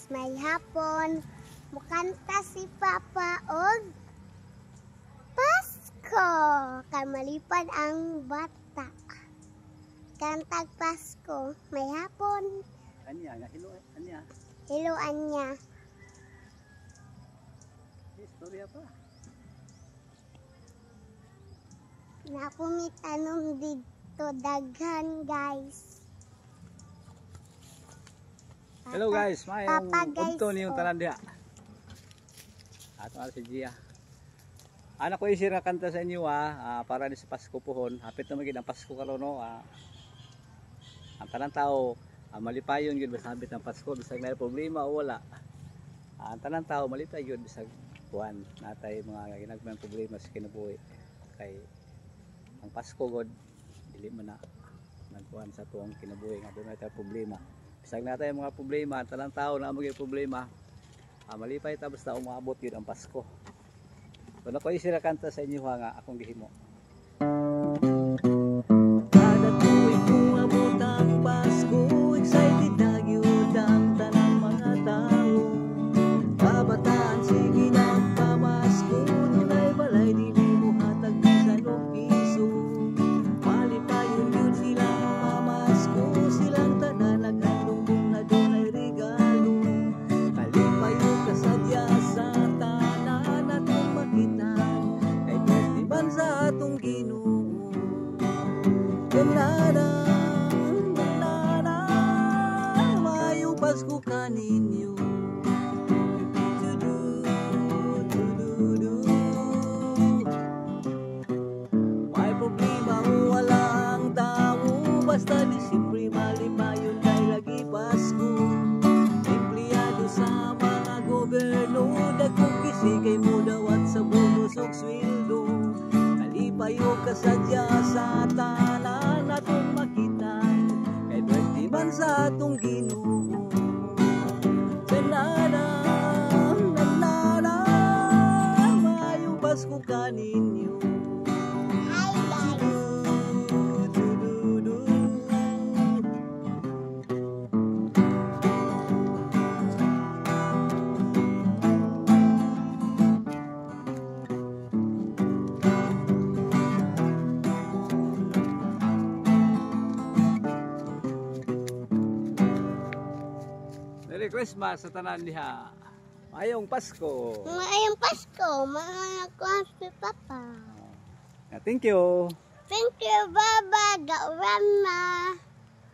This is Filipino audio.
may hapon. Mukanta si Papa og Pasko. Kamalipad ang bata. Kantag Pasko, may hapon. Anya, hilo, anya. Hello, Anya. Istorya pa. Napumitanong dito daghan, guys. Hello guys, mayong udto niyong tanan diha. Ato si Gia. Anak ko isira kanta sa inyo para ni sa Pasko pohon. Hapit na magid ang Pasko karon no. Ang tanang tao malipayon gyud basta hapit ang Pasko bisag may problema o wala. Ang tanang tao malipay gyud bisag kuan natay mga ginagmayang problema sa kinabuhi. Kay ang Pasko god dili man na nagkuan sa tuong kinabuhi nga dunay tay problema. Bisag natay mga problema, tanang tao na magay problema. Malipay ta basta umabot gyud ang Pasko. Kuno ko isira kanta sa inyo nga akong gihimo. Kada tuwing umabot ang Pasko, excited na gyud ang tanang mga tao. Kabataan sige nagpamasko, dunay balay dili mo hatag bisan og piso. Malipayon gyud silang mamasko, silang tanan naghandom na dunay regalo. Kalipayo kasadya sa tanan atong makita, kay festival sa atong Ginoo. Ganana, ganana, mayong Pasko kaninyo. May problema o wala ang tao, basta Disyembre malipayon kay lagi Pasko. Empleyado sa mga gobyerno, dagkong kisi kay mo dawat sa bonus ug sweldo. Kalipayo kasadya sa tanan atong makita, kay festival sa atong Ginoo. Ganana, ganana, mayong Pasko kaninyo. Hi, guys. Merry Christmas sa tanan diha. Mayong Pasko. Ngayong Pasko, mga kuha si Papa. Thank you. Thank you, Baba. Gaurama.